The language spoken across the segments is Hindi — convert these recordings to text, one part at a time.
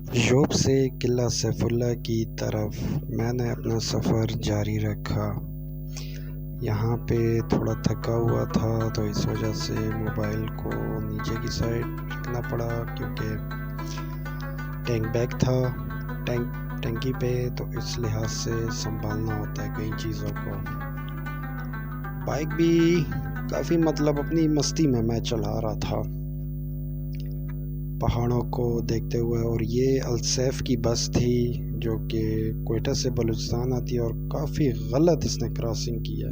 यूरोप से किला सैफुल्ला की तरफ मैंने अपना सफ़र जारी रखा। यहाँ पे थोड़ा थका हुआ था तो इस वजह से मोबाइल को नीचे की साइड रखना पड़ा, क्योंकि टैंक बैग था टैंकी पे, तो इस लिहाज से संभालना होता है कई चीज़ों को। बाइक भी काफ़ी अपनी मस्ती में मैं चला रहा था पहाड़ों को देखते हुए। और ये अल्सैफ की बस थी जो कि क्वेटा से बलूचिस्तान आती है, और काफ़ी गलत इसने क्रॉसिंग की है।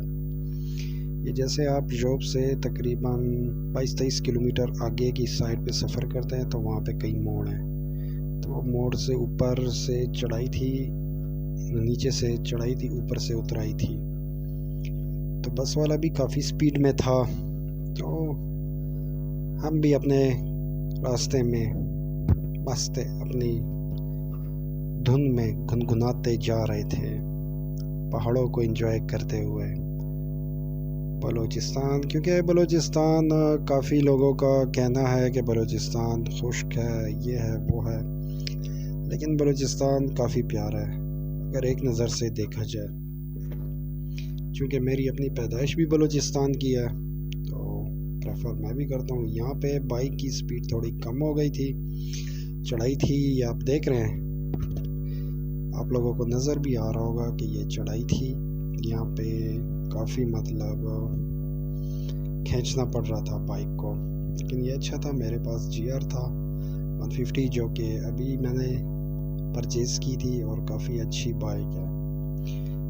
ये जैसे आप जोब से तकरीबन 22-23 किलोमीटर आगे की साइड पे सफ़र करते हैं तो वहाँ पे कई मोड़ हैं। तो वो मोड़ से ऊपर से चढ़ाई थी, नीचे से चढ़ाई थी, ऊपर से उतराई थी। तो बस वाला भी काफ़ी स्पीड में था, तो हम भी अपने रास्ते में मस्त अपनी धुन में गुनगुनाते जा रहे थे, पहाड़ों को एंजॉय करते हुए। बलूचिस्तान, क्योंकि बलूचिस्तान काफ़ी लोगों का कहना है कि बलूचिस्तान खुश्क है, ये है वो है, लेकिन बलूचिस्तान काफ़ी प्यारा है अगर एक नज़र से देखा जाए। क्योंकि मेरी अपनी पैदाइश भी बलूचिस्तान की है तो प्रेफर मैं भी करता हूँ। यहाँ पे बाइक की स्पीड थोड़ी कम हो गई थी, चढ़ाई थी, ये आप देख रहे हैं, आप लोगों को नज़र भी आ रहा होगा कि ये चढ़ाई थी। यहाँ पे काफ़ी खींचना पड़ रहा था बाइक को, लेकिन ये अच्छा था, मेरे पास GR था 150 जो कि अभी मैंने परचेज़ की थी और काफ़ी अच्छी बाइक है।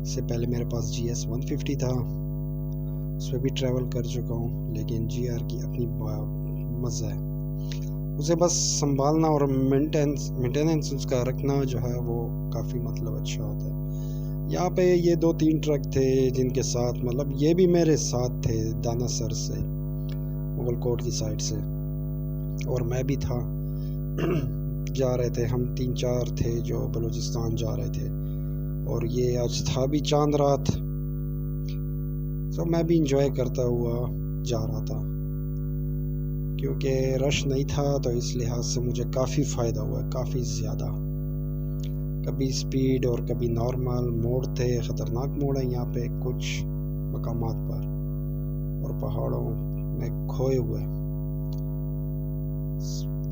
इससे पहले मेरे पास GS 150 था, उस पर भी ट्रैवल कर चुका हूँ, लेकिन GR की अपनी मज़ा है। उसे बस संभालना और मेंटेनेंस उसका रखना जो है वो काफ़ी अच्छा होता है। यहाँ पे ये 2-3 ट्रक थे जिनके साथ ये भी मेरे साथ थे दाना सर से, मुगलकोट की साइड से, और मैं भी था। जा रहे थे हम 3-4 थे जो बलूचिस्तान जा रहे थे, और ये आज था भी चांद रात, तो मैं भी इंजॉय करता हुआ जा रहा था। क्योंकि रश नहीं था तो इस लिहाज से मुझे काफ़ी फ़ायदा हुआ, काफ़ी ज़्यादा। कभी स्पीड और कभी नॉर्मल मोड़ थे, ख़तरनाक मोड़ है यहाँ पे कुछ मकामात पर, और पहाड़ों में खोए हुए।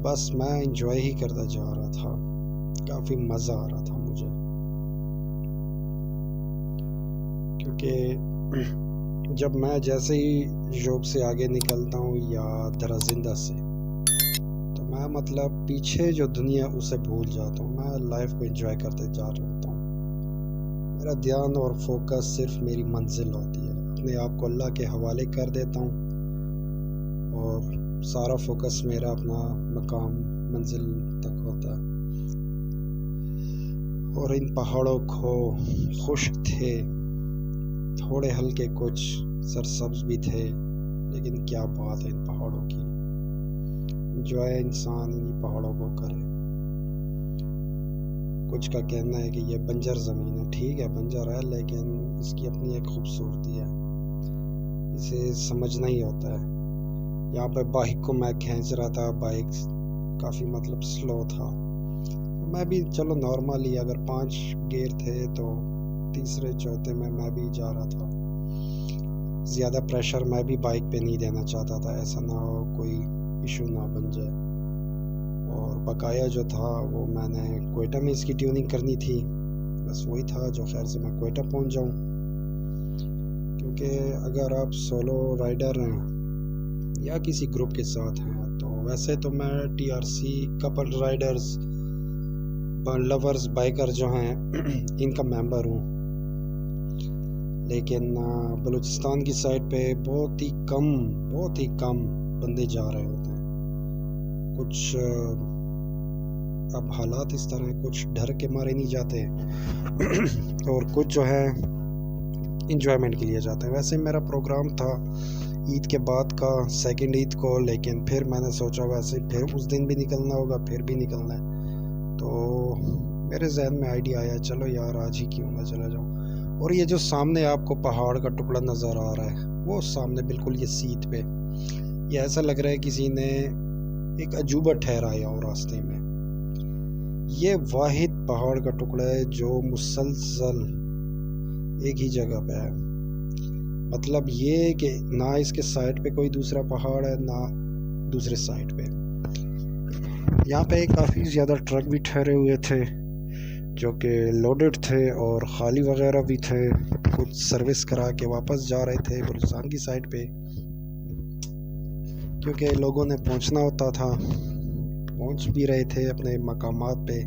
बस मैं इंजॉय ही करता जा रहा था, काफ़ी मज़ा आ रहा था मुझे। क्योंकि जब मैं जैसे ही जॉब से आगे निकलता हूँ या दराजिंदा से, तो मैं पीछे जो दुनिया उसे भूल जाता हूँ, मैं लाइफ को एंजॉय करते जा रहा हूँ। मेरा ध्यान और फोकस सिर्फ मेरी मंजिल होती है, अपने आप को अल्लाह के हवाले कर देता हूँ और सारा फोकस मेरा अपना मकाम मंजिल तक होता है। और इन पहाड़ों को खुश्क थे, थोड़े हल्के कुछ सरसब्ज भी थे, लेकिन क्या बात है इन पहाड़ों की। एंजॉय इंसान इन्हीं पहाड़ों को करे। कुछ का कहना है कि ये बंजर ज़मीन है, ठीक है बंजर है, लेकिन इसकी अपनी एक खूबसूरती है, इसे समझना ही होता है। यहाँ पे बाइक को मैं खींच रहा था, बाइक काफ़ी स्लो था, तो मैं भी चलो नॉर्मली, अगर 5 गियर थे तो तीसरे चौथे में मैं भी जा रहा था। ज़्यादा प्रेशर मैं भी बाइक पे नहीं देना चाहता था, ऐसा ना हो कोई इशू ना बन जाए। और बकाया जो था वो मैंने क्वेटा में इसकी ट्यूनिंग करनी थी, बस वही था जो खैर से मैं क्वेटा पहुंच जाऊं। क्योंकि अगर आप सोलो राइडर हैं या किसी ग्रुप के साथ हैं, तो वैसे तो मैं TRC couple Riders lovers biker जो हैं इनका मेंबर हूँ, लेकिन बलूचिस्तान की साइड पे बहुत ही कम बंदे जा रहे होते हैं। कुछ अब हालात इस तरह हैं, कुछ डर के मारे नहीं जाते और कुछ जो है इंजॉयमेंट के लिए जाते हैं। वैसे मेरा प्रोग्राम था ईद के बाद का, सेकंड ईद को, लेकिन फिर मैंने सोचा वैसे फिर उस दिन भी निकलना होगा, फिर भी निकलना है, तो मेरे जहन में आइडिया आया, चलो यार आज ही क्यों ना चला जाऊँ। और ये जो सामने आपको पहाड़ का टुकड़ा नज़र आ रहा है, वो सामने बिल्कुल ये सीट पे, ये ऐसा लग रहा है किसी ने एक अजूबा ठहराया हो रास्ते में। ये वाहिद पहाड़ का टुकड़ा है जो मुसलसल एक ही जगह पे है। मतलब ये कि ना इसके साइड पे कोई दूसरा पहाड़ है ना दूसरे साइड पे। यहाँ पे काफ़ी ज़्यादा ट्रक भी ठहरे हुए थे जो कि लोडेड थे और ख़ाली वगैरह भी थे। कुछ सर्विस करा के वापस जा रहे थे बलूचिस्तान की साइड पे, क्योंकि लोगों ने पहुंचना होता था। पहुंच भी रहे थे अपने मकामात पे,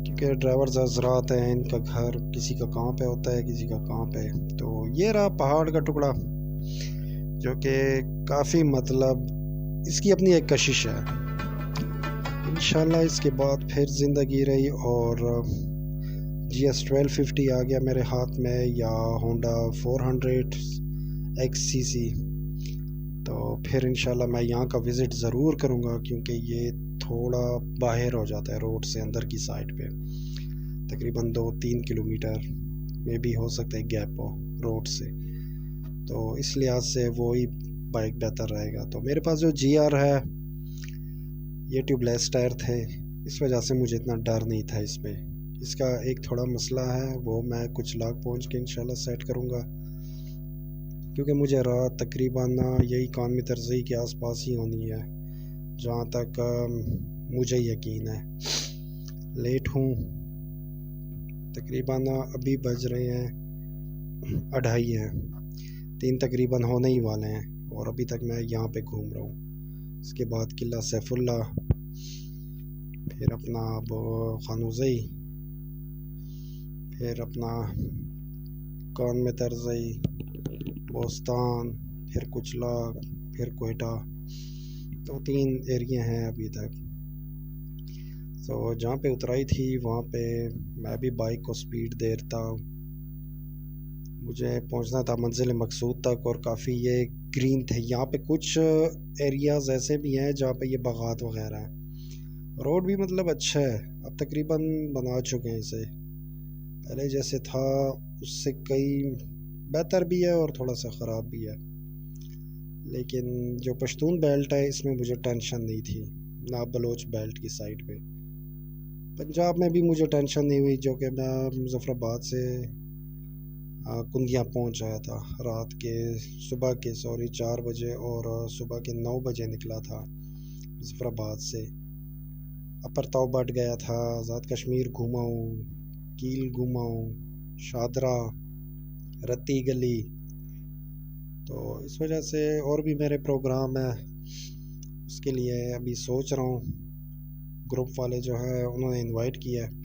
क्योंकि ड्राइवर्स हज़रात हैं, इनका घर किसी का कहाँ पे होता है किसी का कहाँ पे। तो ये रहा पहाड़ का टुकड़ा जो कि काफ़ी मतलब इसकी अपनी एक कशिश है। इंशाल्लाह इसके बाद फिर ज़िंदगी रही और GS 1250 आ गया मेरे हाथ में, या होंडा 400 XCC। तो फिर इंशाल्लाह मैं यहाँ का विज़िट ज़रूर करूँगा, क्योंकि ये थोड़ा बाहर हो जाता है रोड से अंदर की साइड पे। तकरीबन 2-3 किलोमीटर में भी हो सकता है गैप हो रोड से, तो इस लिहाज से वही बाइक बेहतर रहेगा। तो मेरे पास जो GR है ये ट्यूबलेस टायर थे, इस वजह से मुझे इतना डर नहीं था इस पे। इसका एक थोड़ा मसला है, वो मैं कुछ लाख पहुँच के इंशाल्लाह सेट करूँगा, क्योंकि मुझे रात तकरीबन यही कानमी तरज़ी के आसपास ही होनी है जहाँ तक मुझे यकीन है। लेट हूँ, तकरीबन अभी बज रहे हैं 2:30 हैं, 3 तकरीबन होने ही वाले हैं और अभी तक मैं यहाँ पे घूम रहा हूँ। इसके बाद किला सैफुल्ला, फिर अपना खानूज़ई, फिर अपना कानमी तरज़ई, बोस्तान, फिर कुचलाग, फिर कोयटा। तो 3 एरिया हैं अभी तक। तो जहाँ पे उतराई थी वहाँ पे मैं भी बाइक को स्पीड दे रहा हूँ। मुझे पहुँचना था मंजिल मकसूद तक और काफ़ी ये ग्रीन थे। यहाँ पे कुछ एरियाज़ ऐसे भी हैं जहाँ पे ये बागात वगैरह है। रोड भी मतलब अच्छा है, अब तकरीबन बना चुके हैं इसे, पहले जैसे था उससे कई बेहतर भी है और थोड़ा सा ख़राब भी है। लेकिन जो पश्तून बेल्ट है इसमें मुझे टेंशन नहीं थी, ना बलोच बेल्ट की साइड पे। पंजाब में भी मुझे टेंशन नहीं हुई, जो कि मैं मुजफ्फराबाद से कुंदिया पहुंच आया था रात के सुबह के 4 बजे और सुबह के 9 बजे निकला था मुजफ्फराबाद से। अपर तौबट गया था, आज़ाद कश्मीर घूमा हूँ, कील घूमा हूँ, शादरा, रत्ती गली। तो इस वजह से और भी मेरे प्रोग्राम है, उसके लिए अभी सोच रहा हूँ। ग्रुप वाले जो है उन्होंने इनवाइट किया है,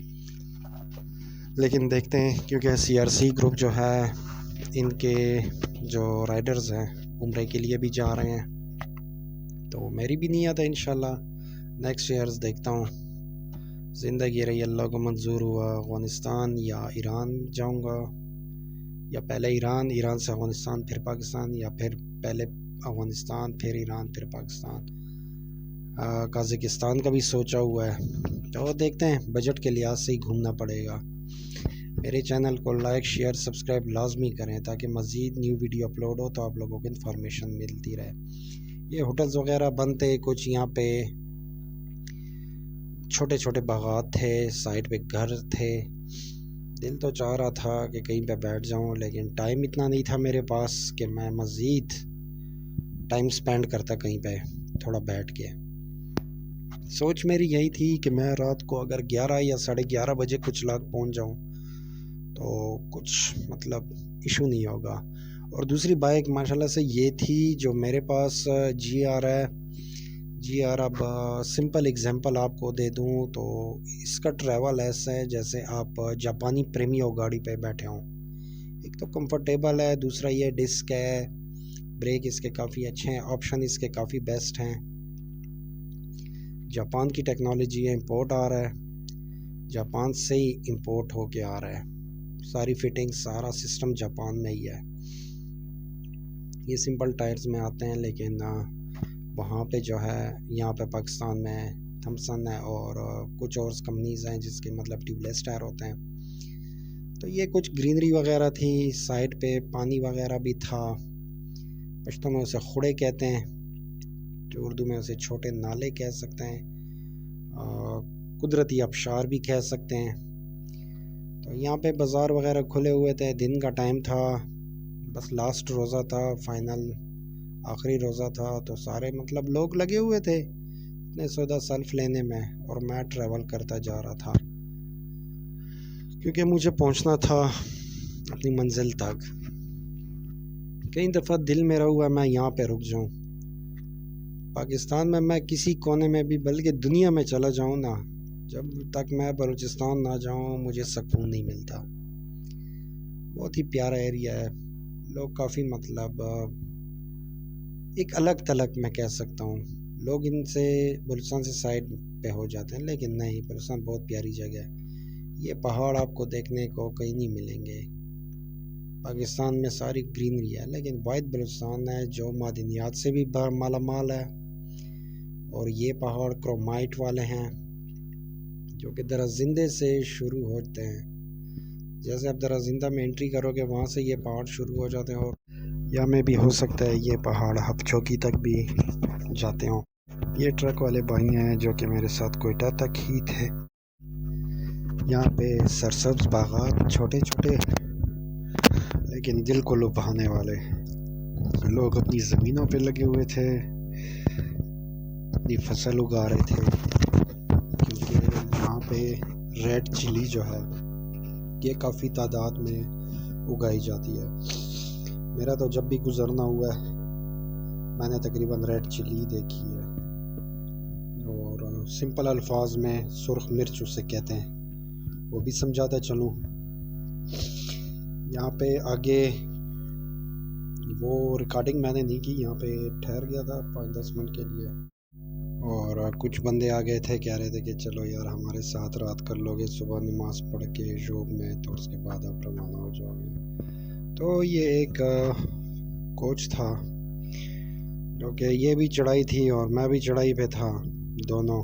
लेकिन देखते हैं, क्योंकि CRC ग्रुप जो है इनके जो राइडर्स हैं उम्रे के लिए भी जा रहे हैं। तो मेरी भी नीयत है इंशाल्लाह नेक्स्ट ईयर्स देखता हूँ, ज़िंदगी रही अल्लाह को मंजूर हुआ अफ़गानिस्तान या ईरान जाऊँगा, या पहले ईरान से अफ़गानिस्तान फिर पाकिस्तान, या फिर पहले अफ़गानिस्तान फिर ईरान फिर पाकिस्तान। कज़ाकिस्तान का भी सोचा हुआ है, तो देखते हैं, बजट के लिहाज से ही घूमना पड़ेगा। मेरे चैनल को लाइक शेयर सब्सक्राइब लाजमी करें ताकि मज़ीद न्यू वीडियो अपलोड हो तो आप लोगों को इन्फॉर्मेशन मिलती रहे। ये होटल्स वगैरह बनते कुछ यहाँ पे छोटे छोटे बागात थे, साइड पे घर थे। दिल तो चाह रहा था कि कहीं पे बैठ जाऊं, लेकिन टाइम इतना नहीं था मेरे पास कि मैं मज़ीद टाइम स्पेंड करता कहीं पे थोड़ा बैठ के। सोच मेरी यही थी कि मैं रात को अगर 11 या 11:30 बजे कुछ लाख पहुंच जाऊं तो कुछ मतलब इशू नहीं होगा। और दूसरी बाइक माशाल्लाह से ये थी जो मेरे पास GR है। GR अब सिंपल एग्जांपल आपको दे दूं तो इसका ट्रैवल ऐसा है जैसे आप जापानी प्रीमियो गाड़ी पे बैठे हों। एक तो कंफर्टेबल है, दूसरा ये डिस्क है, ब्रेक इसके काफ़ी अच्छे हैं, ऑप्शन इसके काफ़ी बेस्ट हैं। जापान की टेक्नोलॉजी है, इंपोर्ट आ रहा है, जापान से ही इंपोर्ट होके आ रहा है, सारी फिटिंग सारा सिस्टम जापान में ही है। ये सिंपल टायर्स में आते हैं, लेकिन वहाँ पे जो है यहाँ पे पाकिस्तान में थॉमसन है और कुछ और कंपनीज़ हैं जिसके मतलब ट्यूबलेस टायर होते हैं। तो ये कुछ ग्रीनरी वगैरह थी साइड पे, पानी वगैरह भी था। पश्तो में उसे खुड़े कहते हैं, जो उर्दू में उसे छोटे नाले कह सकते हैं। कुदरती आबशार भी कह सकते हैं। तो यहाँ पे बाज़ार वगैरह खुले हुए थे, दिन का टाइम था, बस लास्ट रोज़ा था, फाइनल आखिरी रोज़ा था, तो सारे मतलब लोग लगे हुए थे अपने सौदा सल्फ लेने में, और मैं ट्रैवल करता जा रहा था क्योंकि मुझे पहुंचना था अपनी मंजिल तक। कई दफ़ा दिल मेरा हुआ मैं यहाँ पे रुक जाऊँ, पाकिस्तान में मैं किसी कोने में भी बल्कि दुनिया में चला जाऊँ ना, जब तक मैं बलूचिस्तान ना जाऊँ मुझे सुकून नहीं मिलता। बहुत ही प्यारा एरिया है, लोग काफ़ी मतलब एक अलग तलक मैं कह सकता हूँ। लोग इनसे बलूचिस्तान से साइड पे हो जाते हैं, लेकिन नहीं, बलूचिस्तान बहुत प्यारी जगह है। ये पहाड़ आपको देखने को कहीं नहीं मिलेंगे। पाकिस्तान में सारी ग्रीनरी है, लेकिन वाइट बलूचिस्तान है जो मादनियात से भी माला माल है। और ये पहाड़ क्रोमाइट वाले हैं जो कि दराजिंदे से शुरू होते हैं। जैसे आप दराजिंदा में एंट्री करोगे वहाँ से ये पहाड़ शुरू हो जाते हैं, और या में भी हो सकता है ये पहाड़ हपचौकी तक भी जाते हों। ये ट्रक वाले भाई हैं जो कि मेरे साथ कोयटा तक ही थे। यहाँ पे सरसब्ज बागात, छोटे छोटे लेकिन दिल को लुभाने वाले। लोग अपनी ज़मीनों पे लगे हुए थे, अपनी फसल उगा रहे थे, क्योंकि यहाँ पे रेड चिली जो है ये काफ़ी तादाद में उगाई जाती है। मेरा तो जब भी गुजरना हुआ है मैंने तकरीबन रेड चिली देखी है, और सिंपल अल्फाज में सुर्ख मिर्च उसे कहते हैं, वो भी समझाता चलूँ। यहाँ पे आगे वो रिकॉर्डिंग मैंने नहीं की, यहाँ पे ठहर गया था 5-10 मिनट के लिए, और कुछ बंदे आ गए थे, कह रहे थे कि चलो यार हमारे साथ रात कर लोगे, सुबह नमाज पढ़ के जोब में, तो उसके बाद आप रवाना हो जाओगे। तो ये एक कोच था जो कि ये भी चढ़ाई थी और मैं भी चढ़ाई पे था, दोनों।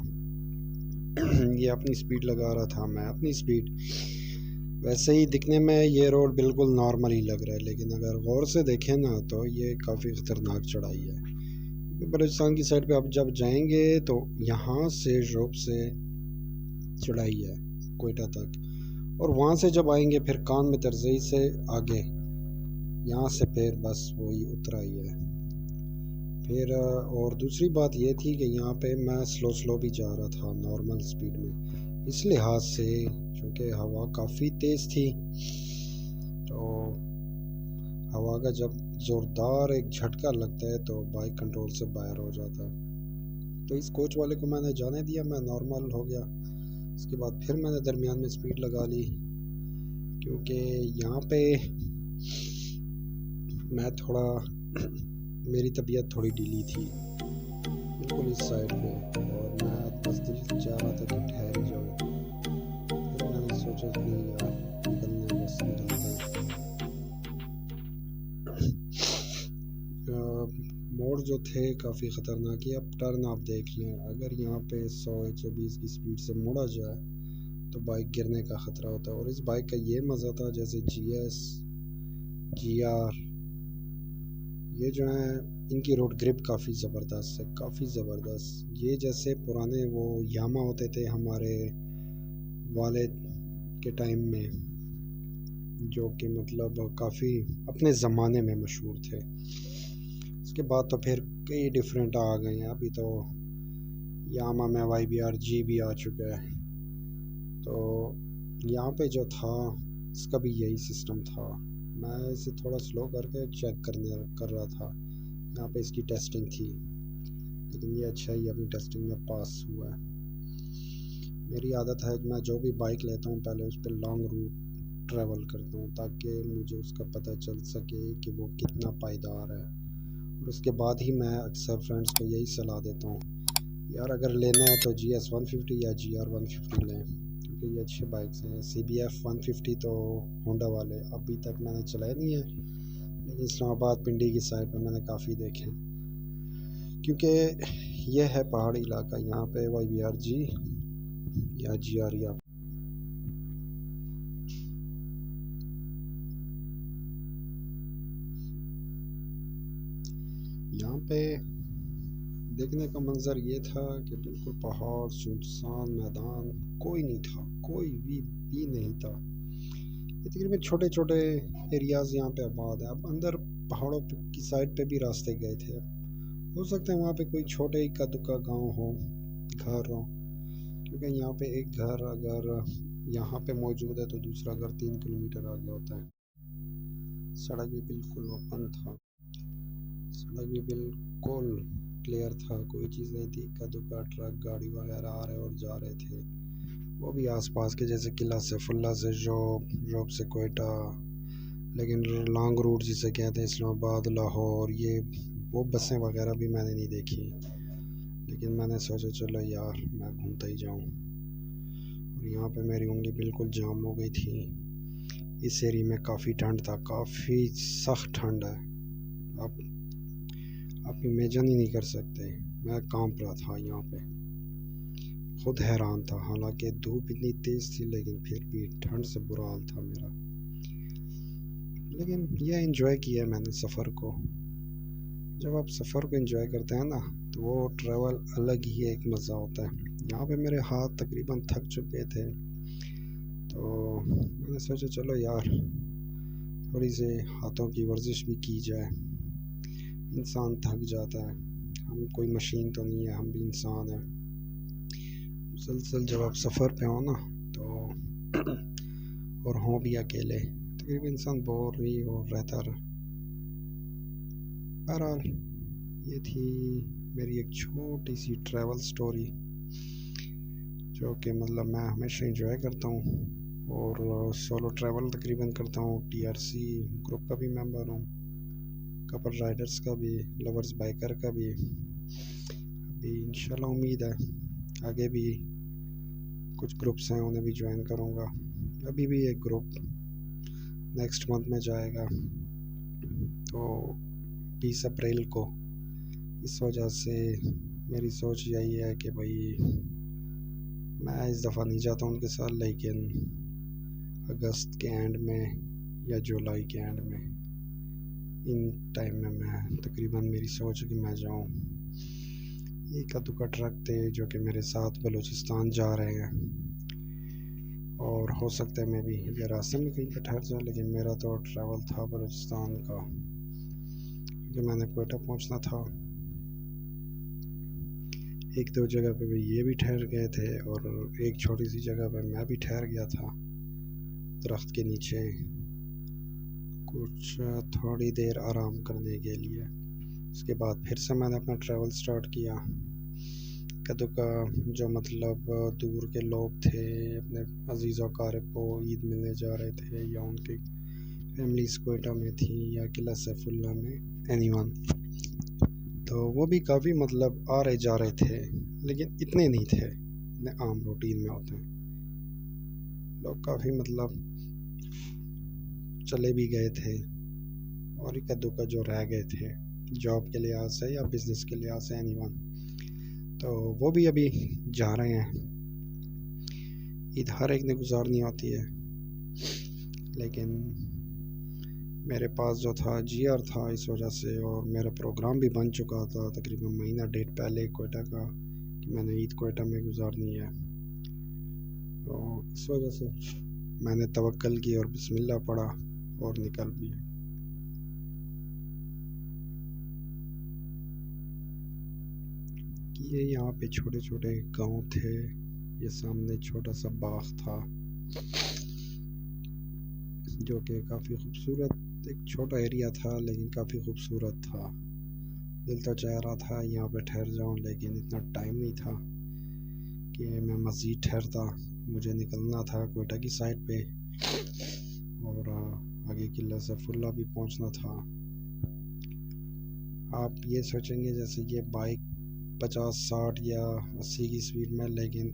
ये अपनी स्पीड लगा रहा था, मैं अपनी स्पीड। वैसे ही दिखने में ये रोड बिल्कुल नॉर्मल ही लग रहा है, लेकिन अगर गौर से देखें ना तो ये काफ़ी ख़तरनाक चढ़ाई है। बलूचिस्तान की साइड पे आप जब जाएंगे तो यहाँ से जोब से चढ़ाई है कोयटा तक, और वहाँ से जब आएंगे फिर कान में तरजई से आगे, यहाँ से फिर बस वही उतराई है। फिर और दूसरी बात ये थी कि यहाँ पे मैं स्लो भी जा रहा था नॉर्मल स्पीड में, इस लिहाज से क्योंकि हवा काफ़ी तेज़ थी, तो हवा का जब ज़ोरदार एक झटका लगता है तो बाइक कंट्रोल से बाहर हो जाता है। तो इस कोच वाले को मैंने जाने दिया, मैं नॉर्मल हो गया। उसके बाद फिर मैंने दरमियान में स्पीड लगा ली, क्योंकि यहाँ पे मैं थोड़ा मेरी तबीयत थोड़ी ढीली थी बिल्कुल इस साइड पे, और मैं बस दिल चाह रहा था कि ठहर ही जाऊँ। फिर मैंने सोचा कि नहीं यार, निकलने बस निकलते हैं। मोड़ जो थे काफ़ी ख़तरनाक है। अब टर्न आप देख लें, अगर यहाँ पे 100-120 की स्पीड से मुड़ा जाए तो बाइक गिरने का ख़तरा होता है। और इस बाइक का ये मज़ा था, जैसे GS GR ये जो है इनकी रोड ग्रिप काफ़ी ज़बरदस्त है, काफ़ी ज़बरदस्त। ये जैसे पुराने वो यामा होते थे हमारे वालिद के टाइम में, जो कि मतलब काफ़ी अपने ज़माने में मशहूर थे। उसके बाद तो फिर कई डिफरेंट आ गए हैं, अभी तो यामा में YBR G भी आ चुका है। तो यहाँ पे जो था इसका भी यही सिस्टम था। मैं इसे थोड़ा स्लो करके चेक कर रहा था, यहाँ पे इसकी टेस्टिंग थी, लेकिन ये अच्छा ही अपनी टेस्टिंग में पास हुआ है। मेरी आदत है कि मैं जो भी बाइक लेता हूँ पहले उस पर लॉन्ग रूट ट्रैवल करता हूँ, ताकि मुझे उसका पता चल सके कि वो कितना पायदार है, और उसके बाद ही मैं अक्सर फ्रेंड्स को यही सलाह देता हूँ, यार अगर लेना है तो GS 150 या GR 150 लें, क्योंकि ये अच्छे बाइक्स हैं। CBF 150 तो होंडा वाले अभी तक मैंने चलाए नहीं है, लेकिन इस्लामाबाद पिंडी की साइड पर मैंने काफ़ी देखे हैं, क्योंकि यह है पहाड़ी इलाका। यहाँ पे YBR G या GR या यहाँ पे देखने का मंजर ये था कि बिल्कुल पहाड़, सुनसान मैदान, कोई नहीं था, कोई भी नहीं था। ये तकरीबन छोटे छोटे एरियाज यहाँ पे आबाद है। अब अंदर पहाड़ों की साइड पे भी रास्ते गए थे। हो सकता है वहाँ पे कोई छोटे इक्का दुक्का गांव हो, घर हो, क्योंकि यहाँ पे एक घर अगर यहाँ पे मौजूद है तो दूसरा घर 3 किलोमीटर आगे होता है। सड़क भी बिल्कुल ओपन था, सड़क भी बिल्कुल क्लियर था, कोई चीज़ नहीं थी। इक्का दुक्का ट्रक गाड़ी वगैरह आ रहे और जा रहे थे, वो भी आसपास के, जैसे किला से फुल्ला से जोब, जोब से कोयटा, लेकिन लॉन्ग रूट जिसे कहते हैं इस्लामाबाद लाहौर, ये वो बसें वगैरह भी मैंने नहीं देखी। लेकिन मैंने सोचा चलो यार मैं घूमता ही जाऊं। और यहाँ पे मेरी उंगली बिल्कुल जाम हो गई थी। इस एरिया में काफ़ी ठंड था, काफ़ी सख्त ठंड है। आप इमेजिन ही नहीं कर सकते। मैं कांप रहा था यहाँ पे, खुद हैरान था। हालांकि धूप इतनी तेज़ थी लेकिन फिर भी ठंड से बुरा हाल था मेरा। लेकिन यह एंजॉय किया मैंने सफ़र को। जब आप सफ़र को एंजॉय करते हैं ना तो वो ट्रैवल अलग ही एक मज़ा होता है। यहाँ पे मेरे हाथ तकरीबन थक चुके थे, तो मैंने सोचा चलो यार थोड़ी सी हाथों की वर्जिश भी की जाए। इंसान थक जाता है, हम कोई मशीन तो नहीं है, हम भी इंसान हैं। मुसलसल जब आप सफ़र पे हो ना तो और हों भी अकेले, तकरीबन इंसान बोर ही हो रहता रहा। बहरहाल ये थी मेरी एक छोटी सी ट्रैवल स्टोरी, जो कि मतलब मैं हमेशा इंजॉय करता हूँ। और सोलो ट्रैवल तकरीबन करता हूँ। टीआरसी ग्रुप का भी मेंबर हूँ, कपल राइडर्स का भी, लवर्स बाइकर का भी। अभी इंशाल्लाह उम्मीद है आगे भी कुछ ग्रुप्स हैं उन्हें भी ज्वाइन करूँगा। अभी भी एक ग्रुप नेक्स्ट मंथ में जाएगा, तो 20 अप्रैल को। इस वजह से मेरी सोच यही है कि भाई मैं इस दफ़ा नहीं जाता उनके साथ, लेकिन अगस्त के एंड में या जुलाई के एंड में, इन टाइम में मैं तकरीबन, मेरी सोच है कि मैं जाऊँ। एक दुका ट्रक थे जो कि मेरे साथ बलूचिस्तान जा रहे हैं, और हो सकता है मैं भी ये रास्ते में कहीं पर ठहर जाऊँ। लेकिन मेरा तो ट्रैवल था बलूचिस्तान का, क्योंकि मैंने कोयटा पहुंचना था। एक दो जगह पे भी ये भी ठहर गए थे, और एक छोटी सी जगह पे मैं भी ठहर गया था दरख्त के नीचे कुछ थोड़ी देर आराम करने के लिए। उसके बाद फिर से मैंने अपना ट्रैवल स्टार्ट किया। कदों का जो मतलब दूर के लोग थे, अपने अजीज़ अकारिब को ईद मिलने जा रहे थे, या उनकी फैमिलीज़ कोयटा में थी या किला सैफुल्ला में, एनीवन, तो वो भी काफ़ी मतलब आ रहे जा रहे थे, लेकिन इतने नहीं थे इतने आम रूटीन में होते हैं लोग। काफ़ी मतलब चले भी गए थे, और एक दुक्का जो रह गए थे जॉब के लिहाज से या बिज़नेस के लिहाज से, एनीवन, तो वो भी अभी जा रहे हैं। ईद हर एक ने गुजारनी होती है, लेकिन मेरे पास जो था जीआर था इस वजह से, और मेरा प्रोग्राम भी बन चुका था तकरीबन महीना डेढ़ पहले कोयटा का, कि मैंने ईद कोयटा में गुजारनी है। तो इस वजह से मैंने तवक्कल की और बिस्मिल्लाह पढ़ा और निकल भी। ये यहाँ पे छोटे छोटे गांव थे, ये सामने छोटा सा बाग था जो कि काफ़ी खूबसूरत, एक छोटा एरिया था लेकिन काफ़ी खूबसूरत था। दिल तो चाह रहा था यहाँ पे ठहर जाऊँ, लेकिन इतना टाइम नहीं था कि मैं मज़ीद ठहरता। मुझे निकलना था कोयटा की साइड पे, और आगे किला सैफुल्ला भी पहुँचना था। आप ये सोचेंगे जैसे ये बाइक 50-60 या 80 की स्पीड में, लेकिन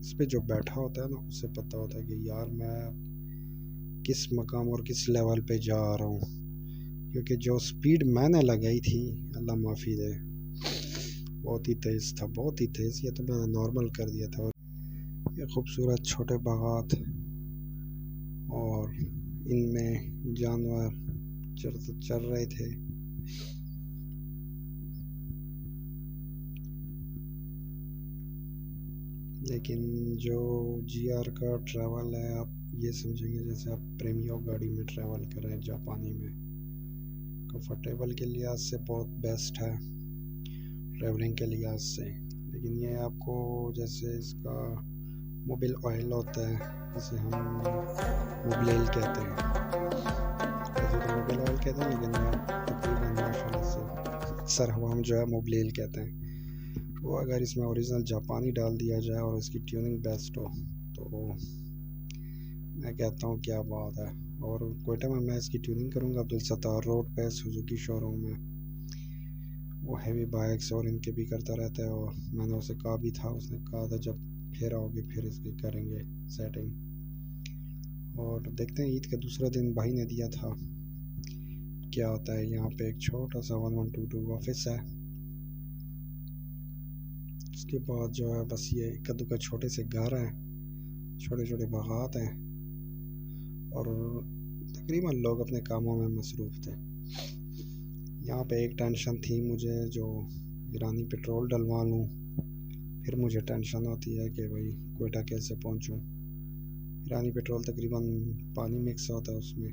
इस पर जो बैठा होता है ना उसे पता होता है कि यार मैं किस मकाम और किस लेवल पे जा रहा हूँ। क्योंकि जो स्पीड मैंने लगाई थी, अल्लाह माफ़ी दे, बहुत ही तेज़ था, बहुत ही तेज़। ये तो मैंने नॉर्मल कर दिया था। ये खूबसूरत छोटे बागात, और इनमें जानवर चर रहे थे। लेकिन जो GR का ट्रैवल है, आप ये समझेंगे जैसे आप प्रेमियो गाड़ी में ट्रैवल कर रहे हैं जापानी में। कंफर्टेबल के लिहाज से बहुत बेस्ट है, ट्रैवलिंग के लिहाज से। लेकिन ये आपको जैसे इसका मोबिल ऑयल होता है, जिसे हम मोबिल कहते हैं, वैसे तो मोबिल ऑयल कहते हैं, लेकिन तकरीबन माशाल्लाह से अक्सर हम जो है मोबिल कहते हैं। वो अगर इसमें ओरिजिनल जापानी डाल दिया जाए और इसकी ट्यूनिंग बेस्ट हो तो मैं कहता हूँ क्या बात है। और कोयटा में मैं इसकी ट्यूनिंग करूँगा अब्दुल सत्तार रोड पे सुजुकी शोरूम में। वो हैवी बाइक्स और इनके भी करता रहता है, और मैंने उसे कहा भी था, उसने कहा था जब फिर आओगे फिर इसकी करेंगे सेटिंग। और देखते हैं, ईद का दूसरा दिन भाई ने दिया था, क्या होता है। यहाँ पे एक छोटा सा 1122 ऑफिस है। उसके बाद जो है बस ये कद्दू का छोटे से घर हैं, छोटे छोटे बागात हैं, और तकरीबन लोग अपने कामों में मसरूफ़ थे। यहाँ पे एक टेंशन थी मुझे, जो ईरानी पेट्रोल डलवा लूँ। फिर मुझे टेंशन होती है कि भाई कोयटा कैसे पहुँचूँ। ईरानी पेट्रोल तकरीबन पानी मिक्स होता है उसमें,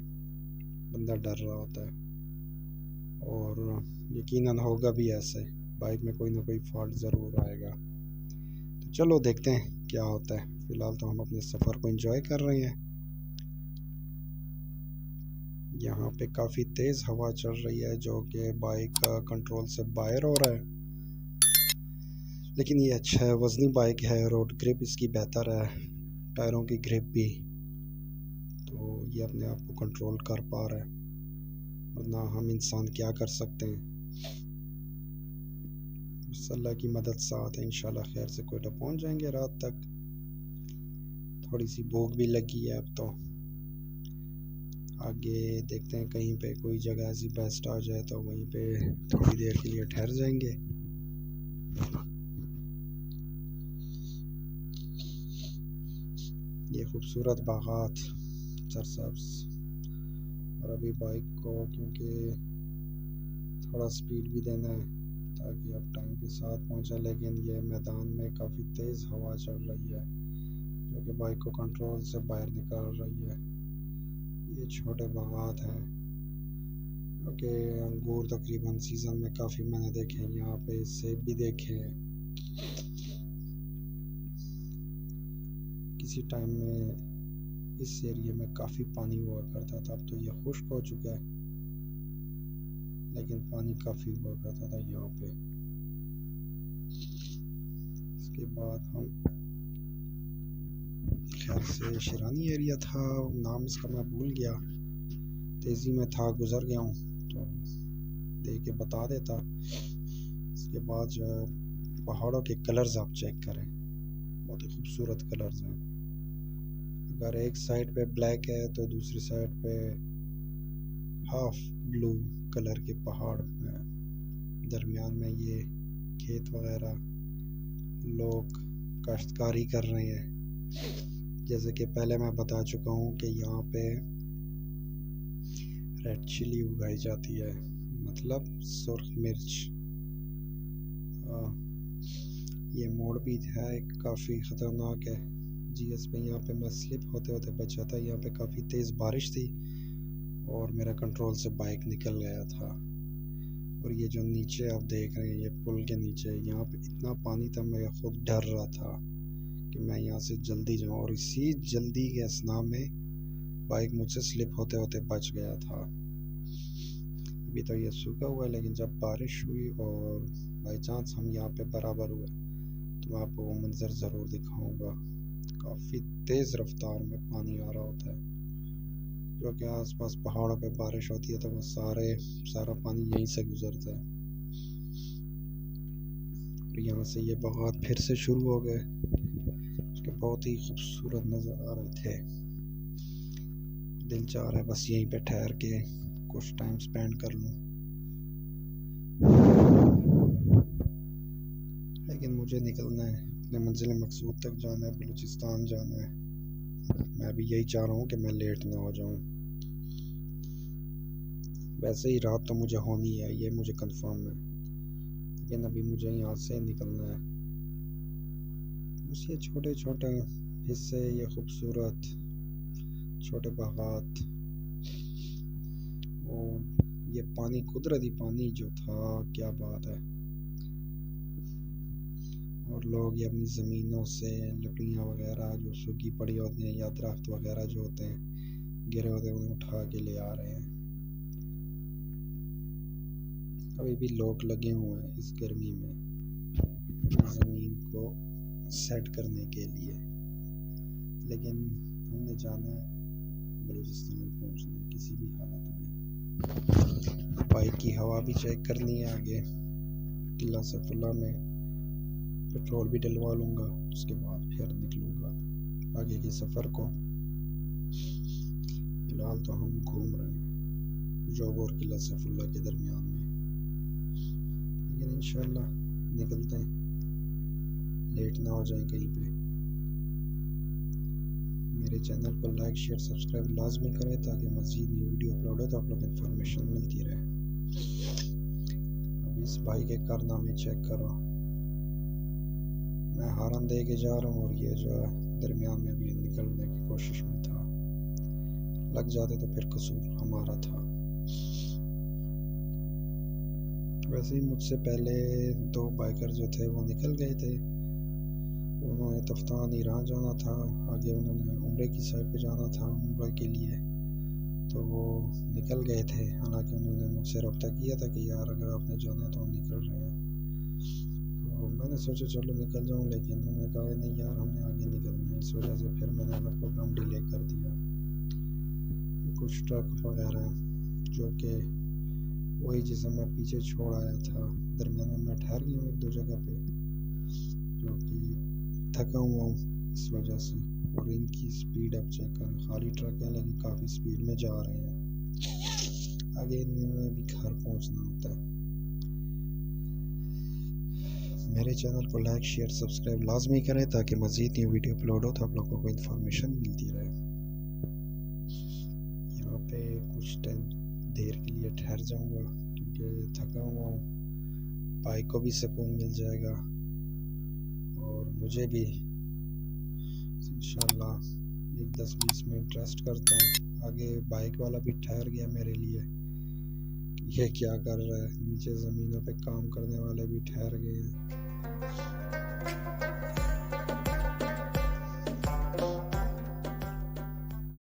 बंदा डर रहा होता है, और यकीनन होगा भी ऐसे, बाइक में कोई ना कोई फॉल्ट ज़रूर आएगा। तो चलो देखते हैं क्या होता है। फ़िलहाल तो हम अपने सफ़र को एंजॉय कर रहे हैं। यहाँ पे काफ़ी तेज़ हवा चल रही है, जो कि बाइक का कंट्रोल से बाहर हो रहा है, लेकिन ये अच्छा है, वज़नी बाइक है, रोड ग्रिप इसकी बेहतर है, टायरों की ग्रिप भी, तो ये अपने आप को कंट्रोल कर पा रहा है। वरना हम इंसान क्या कर सकते हैं। अल्लाह की मदद साथ है, इंशाल्लाह खैर से कोयटा पहुँच जाएंगे रात तक। थोड़ी सी भूख भी लगी है अब तो। आगे देखते हैं, कहीं पे कोई जगह ऐसी बेस्ट आ जाए तो वहीं पे थोड़ी देर के लिए ठहर जाएंगे। ये खूबसूरत बागात सरसब्ज। और अभी बाइक को क्योंकि थोड़ा स्पीड भी देना है ताकि अब टाइम के साथ पहुंचा, लेकिन ये मैदान में काफ़ी तेज़ हवा चल रही है जो कि बाइक को कंट्रोल से बाहर निकाल रही है। ये छोटे बागात हैं, ओके। अंगूर तकरीबन सीज़न में काफ़ी मैंने देखे हैं, यहाँ पे सेब भी देखे हैं। किसी टाइम में इस एरिया में काफ़ी पानी हुआ करता था, अब तो ये खुश्क हो चुका है, लेकिन पानी काफ़ी हुआ करता था यहाँ पे। इसके बाद हम खैर से शिरानी एरिया था, नाम इसका मैं भूल गया, तेज़ी में था, गुज़र गया हूँ, तो देख के बता देता। इसके बाद जो है पहाड़ों के कलर्स आप चेक करें, बहुत ही खूबसूरत कलर्स हैं। अगर एक साइड पे ब्लैक है तो दूसरी साइड पे हाफ ब्लू कलर के पहाड़ हैं, दरमियान में ये खेत वगैरह, लोग काश्तकारी कर रहे हैं। जैसे कि पहले मैं बता चुका हूँ कि यहाँ पे रेड चिली उगाई जाती है, मतलब सुर्ख मिर्च। ये मोड़ भी है, काफ़ी ख़तरनाक है। GS पे यहाँ पे मैं स्लिप होते होते बचा था। यहाँ पे काफ़ी तेज़ बारिश थी और मेरा कंट्रोल से बाइक निकल गया था। और ये जो नीचे आप देख रहे हैं, ये पुल के नीचे यहाँ पे इतना पानी था, मैं खुद डर रहा था कि मैं यहाँ से जल्दी जाऊँ, और इसी जल्दी के असना में बाइक मुझसे स्लिप होते होते बच गया था। अभी तो ये सूखा हुआ है, लेकिन जब बारिश हुई और बाई चांस हम यहाँ पे बराबर हुए तो मैं आपको वो मंज़र ज़रूर दिखाऊंगा। काफ़ी तेज़ रफ्तार में पानी आ रहा होता है, जो कि आसपास पहाड़ों पे बारिश होती है तो वो सारा पानी यहीं से गुज़रता है। और यहाँ से ये बागात फिर से शुरू हो गए, उसके बहुत ही खूबसूरत नज़र आ रहे थे। दिल चाह रहा है बस यहीं पे ठहर के कुछ टाइम स्पेंड कर लूँ, लेकिन मुझे निकलना है, अपने मंजिल मकसूद तक जाना है, बलूचिस्तान जाना है। मैं भी यही चाह रहा हूँ कि मैं लेट ना हो जाऊँ। वैसे ही रात तो मुझे होनी है, ये मुझे कंफर्म है, लेकिन अभी मुझे यहाँ से निकलना है। बस ये छोटे छोटे हिस्से, ये खूबसूरत छोटे बागात, और ये पानी, कुदरती पानी जो था, क्या बात है। और लोग ये अपनी ज़मीनों से लकड़ियाँ वगैरह जो सूखी पड़ी होती हैं या दरख्त वगैरह जो होते हैं गिरे होते हैं, उन्हें उठा के ले आ रहे हैं। अभी भी लोग लगे हुए हैं इस गर्मी में ज़मीन को सेट करने के लिए, लेकिन हमने जाना है बलूचिस्तान पहुंचना है किसी भी हालत में। बाइक की हवा भी चेक करनी है। आगे किला सैफुल्लाह में पेट्रोल भी डलवा लूँगा, उसके बाद फिर निकलूँगा आगे के सफ़र को। फ़िलहाल तो हम घूम रहे हैं जोग और किला सैफुल्लाह के दरमियान में, लेकिन इंशाल्लाह निकलते हैं, लेट ना हो जाए कहीं पे। मेरे चैनल को लाइक शेयर सब्सक्राइब लाजमी करें ताकि मज़ीद न्यू वीडियो अपलोड हो तो आप लोग इन्फॉर्मेशन मिलती रहे। अब इस भाई के कारनामे चेक करो, मैं हारन दे के जा रहा हूँ और ये जो है दरमियान में भी निकलने की कोशिश में था। लग जाते तो फिर कसूर हमारा था। वैसे ही मुझसे पहले 2 बाइकर जो थे वो निकल गए थे। उन्होंने तफ्तान ईरान जाना था, आगे उन्होंने उम्रे की साइड पे जाना था उम्रे के लिए, तो वो निकल गए थे। हालांकि उन्होंने मुझसे रब्ता किया था कि यार अगर आपने जाना है तो हम निकल रहे हैं, तो मैंने सोचा चलो निकल जाऊं, लेकिन उन्होंने कहा नहीं यार हमने आगे निकलना है। इस वजह से फिर मैंने अपना प्रोग्राम डिले कर दिया। कुछ ट्रक वगैरह जो कि वही जिसे मैं पीछे छोड़ आया था, दरमियान में मैं ठहर गया हूँ 1-2 जगह पे, जो कि थका हुआ हूँ इस वजह से। और इनकी स्पीड अब चेक कर, खाली ट्रक है लेकिन काफ़ी स्पीड में जा रहे हैं। आगे इन्हें भी घर पहुँचना होता है। मेरे चैनल को लाइक शेयर सब्सक्राइब लाजमी करें ताकि मज़ीद न्यू वीडियो अपलोड हो तो आप लोगों को इन्फॉर्मेशन मिलती रहे। यहाँ पे कुछ देर के लिए ठहर जाऊँगा क्योंकि थका हुआ हूँ। बाइक को भी सुकून मिल जाएगा और मुझे भी। इंशाल्लाह 10-20 मिनट रेस्ट करता हूँ। आगे बाइक वाला भी ठहर गया मेरे लिए, ये क्या कर रहा है। नीचे ज़मीनों पे काम करने वाले भी ठहर गए हैं।